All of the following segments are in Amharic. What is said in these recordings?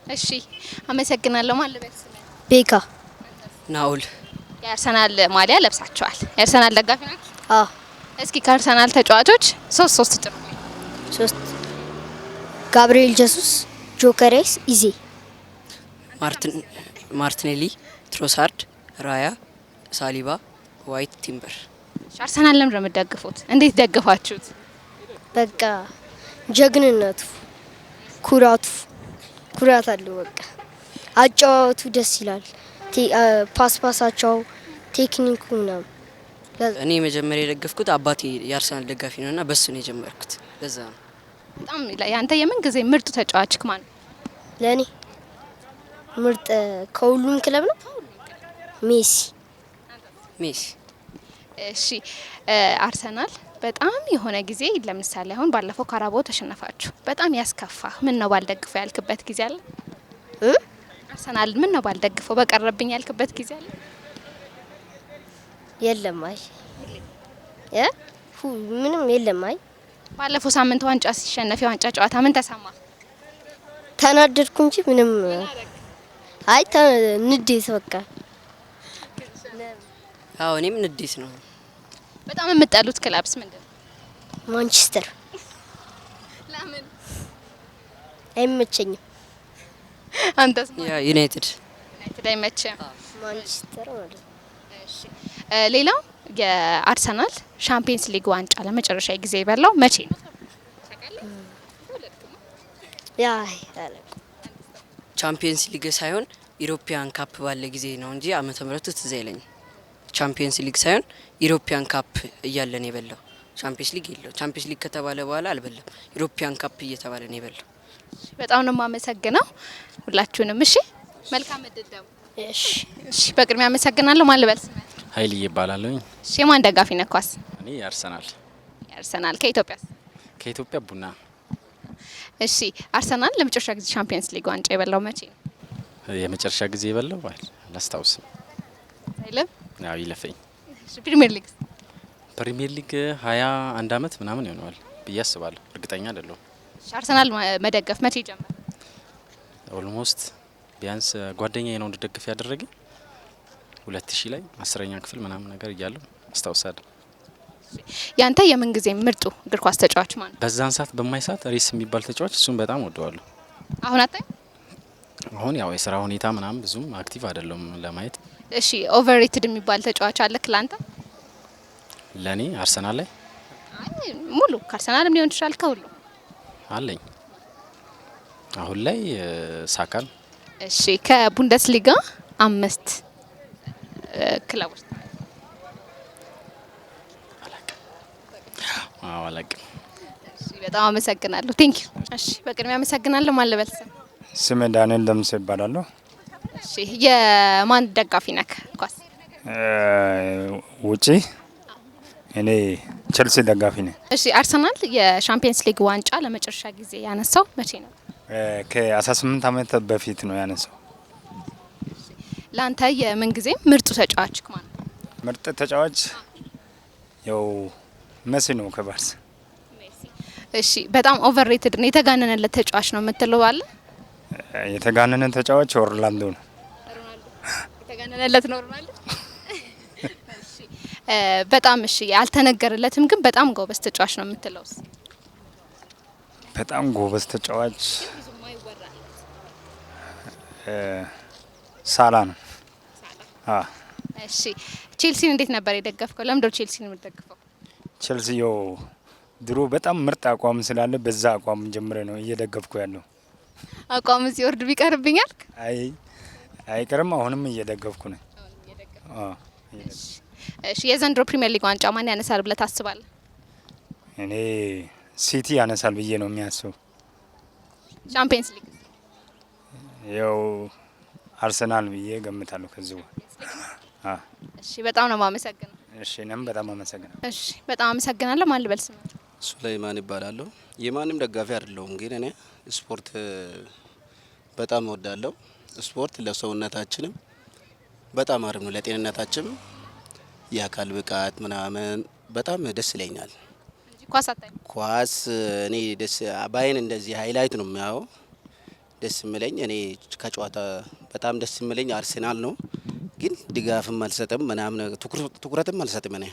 እሺ አመሰግናለሁ። ማለት ቤካ ናኡል የአርሰናል ማሊያ ለብሳቸዋል። የአርሰናል ደጋፊ ናችሁ? አዎ እስኪ ከአርሰናል ተጫዋቾች ሶስት ጥሩ። ሶስት ጋብሪኤል ጀሱስ፣ ጆከሬስ፣ ኢዜ፣ ማርቲኔሊ፣ ትሮሳርድ፣ ራያ፣ ሳሊባ፣ ዋይት፣ ቲምበር። አርሰናል ለምን ነው የምትደግፉት? እንዴት ደግፋችሁት? በቃ ጀግንነቱ፣ ኩራት አለው። በቃ አጫዋቱ ደስ ይላል። ፓስፓሳቸው ቴክኒኩ ነው። እኔ መጀመሪያ የደገፍኩት አባቴ የአርሰናል ደጋፊ ነውና በሱ ነው የጀመርኩት። ለዛ ነው። በጣም ያንተ የምን ጊዜ ምርጡ ተጫዋች ማን ነው? ለኔ ምርጥ ከሁሉም ክለብ ነው ሜሲ። እሺ አርሰናል በጣም የሆነ ጊዜ ለምሳሌ አሁን ባለፈው ካራባኦ ተሸነፋችሁ። በጣም ያስከፋ ምን ነው ባልደግፈው ያልክበት ጊዜ አለ? አርሰናል ምን ነው ባልደግፈው በቀረብኝ ያልክበት ጊዜ አለ? የለም። አይ ምንም የለም። አይ ባለፈው ሳምንት ዋንጫ ሲሸነፍ የዋንጫ ጨዋታ ምን ተሰማ? ተናደድኩ እንጂ ምንም አይ ንዴት በቃ። አዎ እኔም ንዴት ነው። በጣም የምትጠሉት ክለብስ ምንድነው? ማንቸስተር። ለምን? አይመቸኝም። አንተስ? ዩናይትድ አይመችም። ማንቸስተር ማለት። እሺ ሌላው የአርሰናል ሻምፒየንስ ሊግ ዋንጫ ለመጨረሻ ጊዜ የበላው መቼ ነው? ቻምፒየንስ ሊግ ሳይሆን ኢሮፒያን ካፕ ባለ ጊዜ ነው እንጂ ዓመተ ምህረቱ ትዝ አይለኝም። ቻምፒየንስ ሊግ ሳይሆን ኢሮፒያን ካፕ እያለን የበላው። ቻምፒየንስ ሊግ የለው። ቻምፒየንስ ሊግ ከተባለ በኋላ አልበላም። ኢሮፒያን ካፕ እየተባለ ነው የበላው። በጣም ነው የማመሰግነው ሁላችሁንም። እሺ መልካም እድል ደግሞ። እሺ በቅድሚያ አመሰግናለሁ። ማን ልበል? ኃይል ይባላለኝ። እሺ የማን ደጋፊ ነህ? ኳስ እኔ አርሰናል። ከኢትዮጵያ ቡና። እሺ አርሰናል ለመጨረሻ ጊዜ ቻምፒየንስ ሊግ ዋንጫ የበላው መቼ ነው? የመጨረሻ ጊዜ የበላው አላስታውስም። አይለም? አዎ ይለፈኝ። እሺ ፕሪሚየር ሊግ 21 አመት ምናምን ይሆነዋል ብዬ አስባለሁ። እርግጠኛ አይደለሁም። እሺ አርሰናል መደገፍ መቼ ጀመረ? ኦልሞስት ቢያንስ ጓደኛዬ ነው እንድደግፍ ያደረገኝ 2000 ላይ 10ኛ ክፍል ምናምን ነገር እያለሁ አስታውሳለሁ። ያንተ የምን ጊዜ ምርጡ እግር ኳስ ተጫዋች ማን ነው? በዛን ሰዓት በማይሳት ሬስ የሚባል ተጫዋች እሱን በጣም ወደዋለሁ። አሁን አታይ? አሁን ያው የስራ ሁኔታ ምናምን ብዙም አክቲቭ አይደለም ለማየት። እሺ ኦቨርሬትድ የሚባል ተጫዋች አለ ክላንተ? ለኔ አርሰናል ላይ ሙሉ ከአርሰናልም ሊሆን ይችላል ከሁሉ አለኝ አሁን ላይ ሳካን። እሺ ከቡንደስሊጋ 5 ክለቦች አላቅም። እሺ በጣም አመሰግናለሁ። ቴንክ ዩ። እሺ በቅድሚያ አመሰግናለሁ። ማን ልበል? ስሜ ዳንኤል ደምስ ይባላለሁ። እሺ የማን ደጋፊ ነህ? ኳስ ውጪ እኔ ቸልሲ ደጋፊ ነኝ። እሺ አርሰናል የሻምፒየንስ ሊግ ዋንጫ ለመጨረሻ ጊዜ ያነሳው መቼ ነው? ከ18 አመት በፊት ነው ያነሳው። ላንተ የምን ጊዜ ምርጡ ተጫዋች ማን ነው? ምርጥ ተጫዋች ያው ሜሲ ነው ከባርሳ። እሺ በጣም ኦቨርሬትድ ነው የተጋነነለት ተጫዋች ነው የምትለው አለ? የተጋነነ ተጫዋች ኦርላንዶ ነው። የተጋነነለት ነው ሮናልዶ። እሺ በጣም እሺ ያልተነገረለትም ግን በጣም ጎበዝ ተጫዋች ነው የምትለውስ? በጣም ጎበዝ ተጫዋች ሳላ ነው። እሺ ቼልሲን እንዴት ነበር የደገፍከው? ለምንድነው ቼልሲን የምትደግፈው? ቼልሲ ያው ድሮ በጣም ምርጥ አቋም ስላለ በዛ አቋም ጀምረ ነው እየደገፍኩ ያለው። አቋም ሲወርድ ቢቀርብኛል? አይቀርም። አሁንም እየደገፍኩ ነው። እሺ የዘንድሮ ፕሪሚየር ሊግ ዋንጫ ማን ያነሳል ብለህ ታስባለህ? እኔ ሲቲ ያነሳል ብዬ ነው የሚያስበው። ቻምፒየንስ ሊግ ያው አርሰናል ብዬ ገምታለሁ ከዚህ። እሺ በጣም ነው የማመሰግነው። እሺ እኔም በጣም አመሰግናለሁ። እሺ በጣም አመሰግናለሁ። ማን ልበል? ስም ሱላይማን ይባላለሁ። የማንም ደጋፊ አይደለሁም፣ ግን እኔ ስፖርት በጣም እወዳለሁ። ስፖርት ለሰውነታችንም በጣም አሪፍ ነው፣ ለጤንነታችንም የአካል ብቃት ምናምን በጣም ደስ ይለኛል። ኳስ አታይ? ኳስ እኔ ደስ ባይን እንደዚህ ሃይላይት ነው የሚያው ደስ የሚለኝ እኔ ከጨዋታ በጣም ደስ የሚለኝ አርሰናል ነው። ግን ድጋፍም አልሰጥም ምናምን ትኩረትም አልሰጥም። እኔ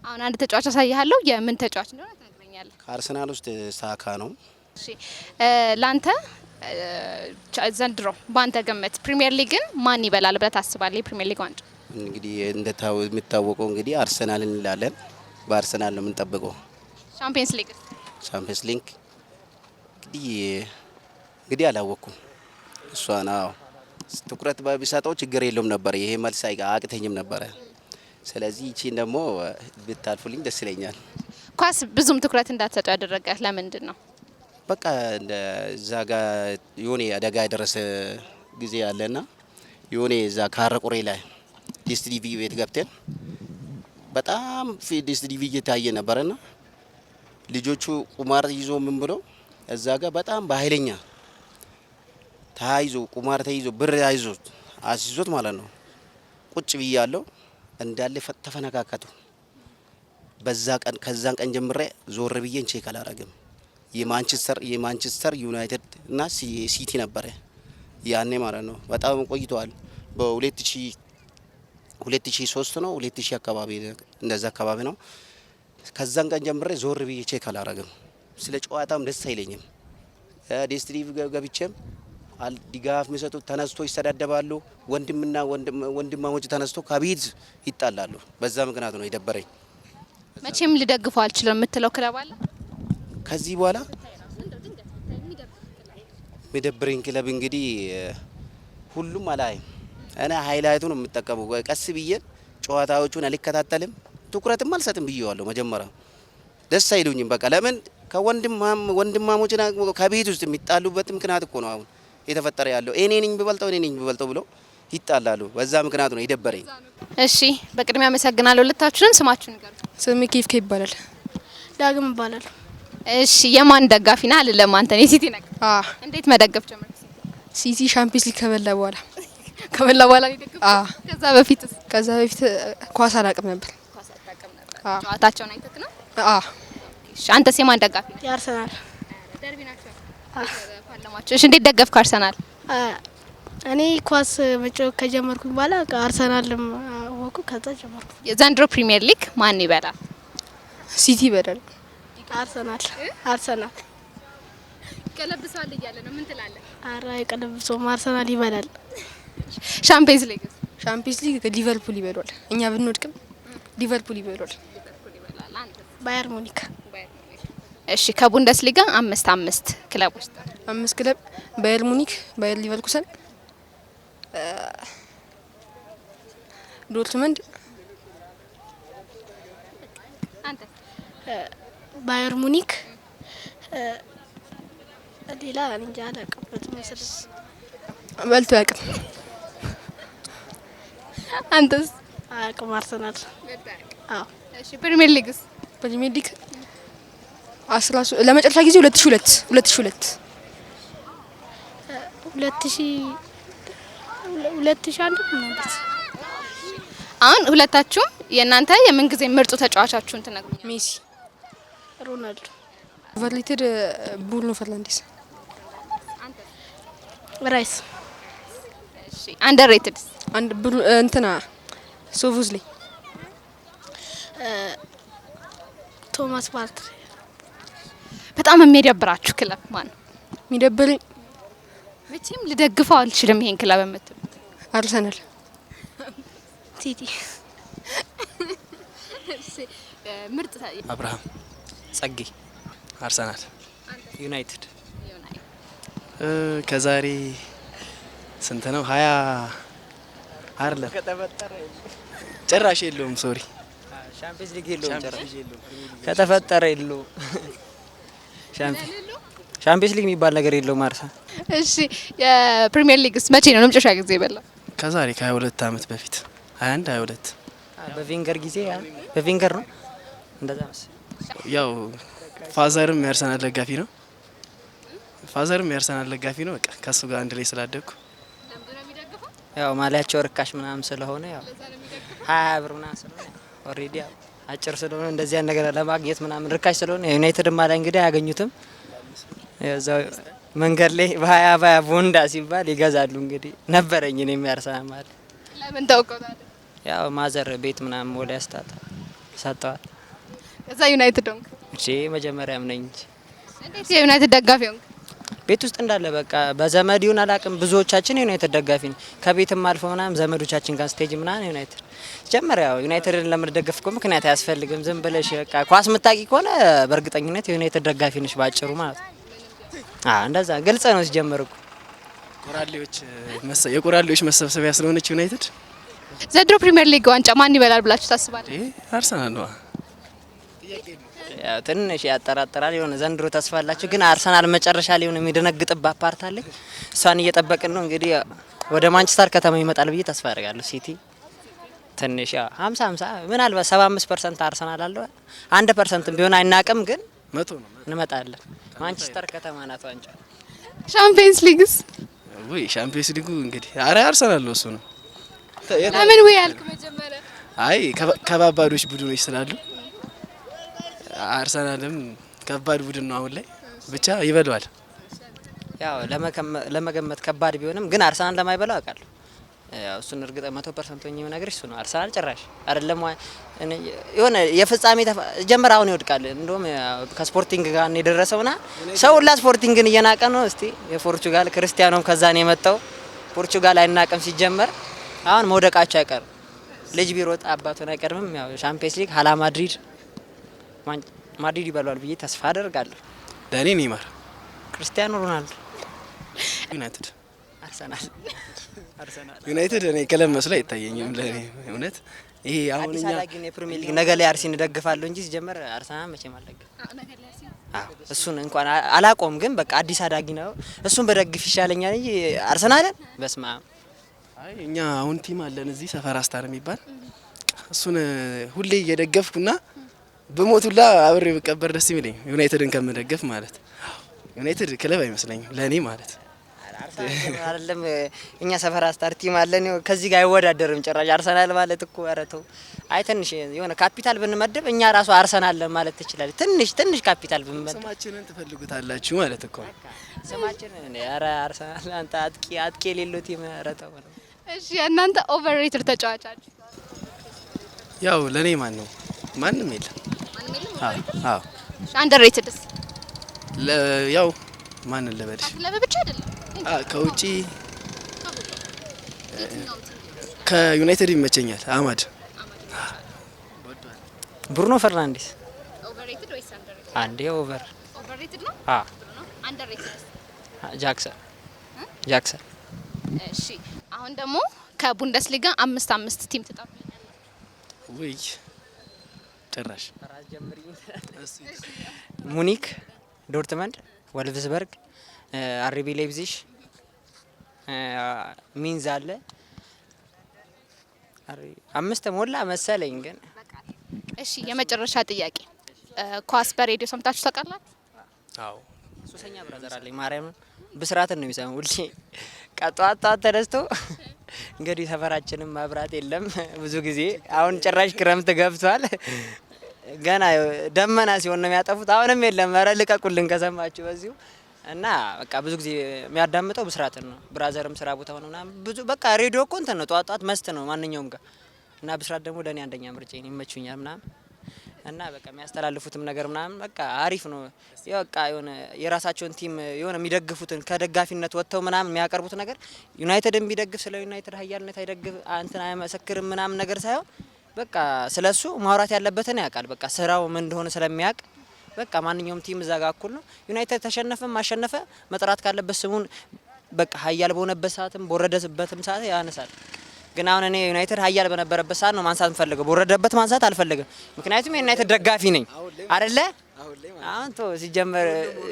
አሁን አንድ ተጫዋች አሳይሃለሁ። የምን ተጫዋች እንደሆነ ትነግረኛለህ? ከአርሰናል ውስጥ ሳካ ነው። እሺ ላንተ ዘንድሮ በአንተ ግምት ፕሪሚየር ሊግን ማን ይበላል ብለህ ታስባለህ? የፕሪሚየር ሊግ ዋንጫ እንግዲህ የሚታወቀው እንግዲህ አርሰናል እንላለን። በአርሰናል ነው የምንጠብቀው። ቻምፒየንስ ሊግ ቻምፒየንስ ሊግ እንግዲህ አላወቅኩም። እሷን ትኩረት ቢሰጠው ችግር የለውም ነበር። ይሄ መልስ አያቅተኝም ነበረ። ስለዚህ ይቺን ደግሞ ብታልፉልኝ ደስ ይለኛል። ኳስ ብዙም ትኩረት እንዳትሰጡ ያደረገ ለምንድን ነው? በቃ እዛ ጋ የሆነ አደጋ የደረሰ ጊዜ አለና የሆነ እዛ ካረቁሬ ላይ ዲስቲቪ ቤት ገብተን በጣም ዲስቲቪ እየታየ ነበረና ልጆቹ ቁማር ይዞ ምን ብሎ እዛ ጋ በጣም በኃይለኛ ተያይዞ ቁማር ተይዞ ብር ተይዞ አስይዞት ማለት ነው። ቁጭ ብያለሁ እንዳለ ተፈነካከቱ። በዛ ቀን ከዛን ቀን ጀምሬ ዞር ብዬን ቼክ አላረግም። የማንቸስተር ዩናይትድ እና ሲቲ ነበረ ያኔ ማለት ነው። በጣም ቆይተዋል። በ2003 ነው 2000 አካባቢ እንደዛ አካባቢ ነው። ከዛን ቀን ጀምሬ ዞር ብዬ ቼክ አላረግም። ስለ ጨዋታም ደስ አይለኝም። ዲስቲቪ ገብቼም ድጋፍ የሚሰጡት ተነስቶ ይሰዳደባሉ። ወንድምና ወንድማሞች ተነስቶ ከቤት ይጣላሉ። በዛ ምክንያት ነው የደበረኝ። መቼም ልደግፈው አልችልም የምትለው ክለብ አለ? ከዚህ በኋላ የሚደብረኝ ክለብ እንግዲህ ሁሉም አላይም። እኔ ሃይላይቱ ነው የምጠቀመው። ቀስ ብዬ ጨዋታዎቹን አልከታተልም፣ ትኩረትም አልሰጥም ብዬዋለሁ። መጀመሪያ ደስ አይሉኝም። በቃ ለምን ወንድማሞች ከቤት ውስጥ የሚጣሉበት ምክንያት እኮ ነው አሁን የተፈጠረ ያለው። እኔ ነኝ ብበልጠው ብሎ ይጣላሉ። በዛ ምክንያት ነው የደበረኝ። እሺ በቅድሚያ አመሰግናለሁ። ሁለታችሁንም ስማችሁን ንገሩ። ስሜ ኬፍኬ ይባላል። ዳግም ይባላል። እሺ የማን ደጋፊ ነህ? አልለም አንተ ነው ሲቲ ነህ። እንዴት መደገፍ ጀመርክ? ሲቲ ሻምፒየንስ ሊግ ከበላ በኋላ ነው የደገፍከው? ከዛ በፊት ኳስ አላቅም ነበር። ጨዋታቸውን አይተክ ነው? እሺ አንተስ የማን ደጋፊ ነህ? የአርሰናል ደርቢ ናቸው ፓርላማቸው። እሺ እንዴት ደገፍክ አርሰናል? እኔ ኳስ መጫወት ከጀመርኩኝ በኋላ አርሰናልም አወኩ። ከዛ ጀመርኩ። የዘንድሮ ፕሪሚየር ሊግ ማን ይበላል? ሲቲ ይበላል። አርሰናል ቀለብሷል እያለ ነው። ምን ትላለህ? አራ የቀለብሶም አርሰናል ይበላል። ሻምፒየንስ ሊግ ሊቨርፑል ይበላል። እኛ ብንወድቅም ሊቨርፑል ይበላል። ባየር ሙኒክ። እሺ ከቡንደስሊጋ 5 ክለቦች 5 ክለብ ባየር ሙኒክ፣ ባየር ሊቨርኩሰን፣ ዶርትመንድ፣ አንተ ባየር ሙኒክ፣ ሌላ እንጃ አላውቅም። በልቶ ያቅም። አንተስ? አያውቅም። አርሰናል። አዎ። እሺ ፕሪሚየር ሊግስ? ፕሪሚየር ሊግ ለመጨረሻ ጊዜ 2002 2001 አሁን ሁለታችሁም የእናንተ የምንጊዜ ምርጡ ተጫዋቻችሁን ትነግሩኝ? ሜሲ፣ ሮናልዶ፣ ኦቨርሌትድ ብሩኖ ፈርናንዴስ፣ ራይስ። እሺ አንደርሬትድ እንትና ሶቮዝሌ፣ ቶማስ ፓርትሪ። በጣም የሚደብራችሁ ክለብ ማን ነው? የሚደብረኝ መቼም ልደግፈው አልችልም ይሄን ክለብ የምትሉ? አርሰናል፣ ሲቲ። ምርጥ አብርሃም፣ ጸጌ፣ አርሰናል፣ ዩናይትድ። ከዛሬ ስንት ነው? 20 አይደለም ጭራሽ የለውም። ሶሪ ሻምፒየንስ ሊግ የለውም። ከተፈጠረ የለውም። ሻምፒየንስ ሊግ የሚባል ነገር የለውም። አርሰናል። እሺ የፕሪሚየር ሊግስ መቼ ነው ለመጨረሻ ጊዜ የበላው? ከዛሬ ከ22 ዓመት በፊት 21 22 በቬንገር ጊዜ በቬንገር ነው እንደዛ መሰለኝ። ያው ፋዘርም የአርሰናል ደጋፊ ነው። በቃ ከሱ ጋር አንድ ላይ ስላደግኩ ያው ማሊያቸው ርካሽ ምናምን ስለሆነ ያው 20 ብር ምናምን ስለሆነ ኦሬዲ አጭር ስለሆነ እንደዚህ ነገር ለማግኘት ምናምን ርካሽ ስለሆነ ዩናይትድ ማሊያ እንግዲህ አያገኙትም። ያው መንገድ ላይ በ20 ቦንዳ ሲባል ይገዛሉ። እንግዲህ ነበረኝ እኔም የአርሰናል ማለት ለምን ታውቀውታለህ? ያው ማዘር ቤት ምናምን ወደ ያስታጣ ሰጠዋል። ከዛ ዩናይትድ ሆንክ? እሺ መጀመሪያም ነኝ እንጂ እንዴት የዩናይትድ ደጋፊ ሆንክ? ቤት ውስጥ እንዳለ በቃ በዘመድ ይሁን አላቅም፣ ብዙዎቻችን ዩናይትድ ደጋፊ ነው። ከቤትም አልፎ ምናምን ዘመዶቻችን ጋር ስቴጅ ምናምን ዩናይትድ ጀመረ። ያው ዩናይትድን ለመደገፍ እኮ ምክንያት አያስፈልግም። ዝም ብለሽ በቃ ኳስ የምታውቂ ከሆነ በእርግጠኝነት የዩናይትድ ደጋፊ ነሽ ባጭሩ ማለት ነው። እንደዛ ግልጽ ነው ሲጀምር እኮ የቆራሌዎች መሰብሰቢያ ስለሆነች ዩናይትድ ዘንድሮ ፕሪሚየር ሊግ ዋንጫ ማን ይበላል ብላችሁ ታስባለህ? አርሰናል ነው። ያው ትንሽ ያጠራጥራል። የሆነ ዘንድሮ ተስፋ አላችሁ፣ ግን አርሰናል መጨረሻ ላይ የሆነ የሚደነግጥባት ፓርት አለ። እሷን እየጠበቅን ነው እንግዲህ። ወደ ማንቸስተር ከተማ ይመጣል ብዬ ተስፋ አደርጋለሁ። ሲቲ ትንሽ ያው 50 ምናልባት 75% አርሰናል አለው። 1% ቢሆን አይናቅም፣ ግን 100 ነው እንመጣለን። ማንቸስተር ከተማ ናት ዋንጫ። ሻምፒየንስ ሊግስ? ወይ ሻምፒየንስ ሊጉ እንግዲህ አርሰናል ነው እሱ ነው። ለምን ወይ ያልክ መጀመሪያ? አይ ከባባዶች ቡድኖች ስላሉ አርሰናልም ከባድ ቡድን ነው አሁን ላይ ብቻ ይበለዋል። ያው ለመገመት ከባድ ቢሆንም ግን አርሰናል እንደማይበላው አውቃለሁ። ያው እሱን እርግጠ 100% ሆኜ ነገር እሱ ነው። አርሰናል ጭራሽ አይደለም የሆነ የፍጻሜ ጀመር አሁን ይወድቃል። እንደውም ከስፖርቲንግ ጋር ነው የደረሰውና ሰው ሁላ ስፖርቲንግን እየናቀ ነው። እስቲ የፖርቹጋል ክርስቲያኖም ከዛ ነው የመጣው። ፖርቹጋል አይናቀም ሲጀመር። አሁን መውደቃቸው አይቀርም። ልጅ ቢሮጥ አባቱን አይቀርምም። ያው ሻምፒየንስ ሊግ ሀላ ማድሪድ ይበላዋል ብዬ ተስፋ አደርጋለሁ። ለኔ ኔይማር፣ ክርስቲያኖ ሮናልዶ፣ ዩናይትድ፣ አርሰናል ዩናይትድ እኔ ክለብ መስሎ አይታየኝም ለኔ እውነት። ይሄ አሁን እኛ ግን የፕሪሚየር ሊግ ነገ ላይ አርሲን ደግፋለሁ እንጂ ሲጀመር አርሰናል መቼም አልደግፍም። እሱን እንኳን አላቆም፣ ግን በቃ አዲስ አዳጊ ነው። እሱን በደግፍ ይሻለኛል እንጂ አርሰናልን በስማ አይ እኛ አሁን ቲም አለን እዚህ ሰፈር አስታር የሚባል እሱን ሁሌ እየደገፍኩና በሞቱላ አብሬ ብቀበር ደስ ይለኝ ዩናይትድን ከምደገፍ ማለት። ዩናይትድ ክለብ አይመስለኝም ለኔ ማለት አይደለም። እኛ ሰፈር አስታር ቲም አለን ከዚህ ጋር አይወዳደርም ጭራሽ። አርሰናል ማለት እኮ አረተው አይ ትንሽ የሆነ ካፒታል ብንመድብ እኛ ራሱ አርሰናል ማለት ትችላለህ። ትንሽ ካፒታል ብንመድብ ስማችንን ትፈልጉታላችሁ ማለት እኮ ስማችንን ኧረ አርሰናል አንተ አጥቂ የሌለው ቲም አረተው ነው። እሺ እናንተ ኦቨርሬትድ ተጫዋቻችሁ? ያው ለኔ ማንም የለም። አዎ አንደርሬትድስ? ያው ማንን ልበልሽ? ብቻ አይደለም ከውጪ ከዩናይትድ ይመቸኛል። አማድ ብሩኖ ፈርናንዴስ ኦቨርሬትድ ወይስ አንደርሬትድ? አንዴ ኦቨርሬትድ ነው። አንደርሬትድስ? ጃክሰን። እሺ አሁን ደግሞ ከቡንደስሊጋ 5 ቲም ትጠሩልኛል? ወይ ጭራሽ ሙኒክ፣ ዶርትመንድ፣ ወልቭስበርግ፣ አርቢ ሌipzig፣ ሚንዝ አለ። 5 ሞላ መሰለኝ ግን። እሺ የመጨረሻ ጥያቄ፣ ኳስ በሬዲዮ ሰምታችሁ ታውቃላችሁ? አዎ ሱሰኛ ብራዘር አለኝ ማርያምን ብስራትን ነው የሚሰማው ሁሌ ጧት ተነስቶ። እንግዲህ ሰፈራችንም መብራት የለም ብዙ ጊዜ። አሁን ጭራሽ ክረምት ገብቷል። ገና ደመና ሲሆን ነው የሚያጠፉት። አሁንም የለም። ኧረ ልቀቁልን ከሰማችሁ በዚሁ። እና በቃ ብዙ ጊዜ የሚያዳምጠው ብስራትን ነው። ብራዘርም ስራ ቦታ ሆነ ምናምን ብዙ በቃ ሬዲዮ እኮ እንትን ነው ጧት መስት ነው ማንኛውም ጋር። እና ብስራት ደግሞ ለኔ አንደኛ ምርጫዬ ነው፣ ይመቹኛል ምናምን። እና በቃ የሚያስተላልፉትም ነገር ምናምን በቃ አሪፍ ነው። በቃ የሆነ የራሳቸውን ቲም የሆነ የሚደግፉትን ከደጋፊነት ወጥተው ምናምን የሚያቀርቡት ነገር ዩናይትድን ቢደግፍ ስለ ዩናይትድ ሀያልነት አይደግፍ እንትን አይመሰክርም ምናምን ነገር ሳይሆን በቃ ስለሱ ማውራት ያለበትን ያውቃል። በቃ ስራው ምን እንደሆነ ስለሚያውቅ በቃ ማንኛውም ቲም እዛ ጋር እኩል ነው። ዩናይትድ ተሸነፈም አሸነፈ መጥራት ካለበት ስሙን በቃ ሀያል በሆነበት ሰዓትም በወረደበትም ሰዓት ያነሳል። ግን አሁን እኔ ዩናይትድ ሀያል በነበረበት ሰዓት ነው ማንሳት ፈልገው፣ በወረደበት ማንሳት አልፈልግም። ምክንያቱም የዩናይትድ ደጋፊ ነኝ አይደለ? አሁን ቶ ሲጀመር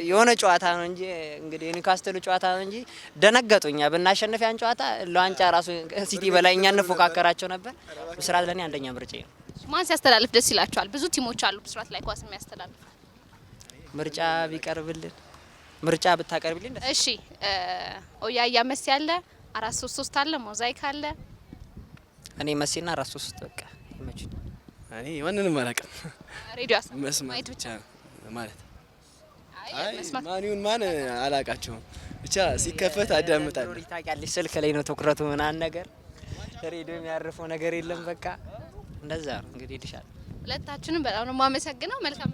የሆነ ጨዋታ ነው እንጂ እንግዲህ ኒውካስትሉ ጨዋታ ነው እንጂ ደነገጡኛ። ብናሸንፍ ያን ጨዋታ ለዋንጫ ራሱ ሲቲ በላይ እኛ እንፎካከራቸው ነበር። ብስራት ለኔ አንደኛ ምርጫዬ ነው። ማን ሲያስተላልፍ ደስ ይላችኋል? ብዙ ቲሞች አሉ ብስራት ላይ ኳስ የሚያስተላልፍ። ምርጫ ቢቀርብልን ምርጫ ብታቀርብልን ደስ። እሺ ኦያያ መሲ አለ፣ 433 አለ፣ ሞዛይክ አለ። እኔ መሲና 433 በቃ ይመቹኝ። እኔ ማንንም አላውቅም። ሬዲዮ መስማት ብቻ ማለት አይ ማን ማን አላቃቸውም ብቻ ሲከፈት አዳምጣለሁ። ታውቂያለሽ ስልክ ላይ ነው ትኩረቱ ምናምን ነገር ሬዲዮ የሚያርፈው ነገር የለም። በቃ እንደዛ ነው እንግዲህ ይልሻል። ሁለታችንም በጣም ነው የማመሰግነው። መልካም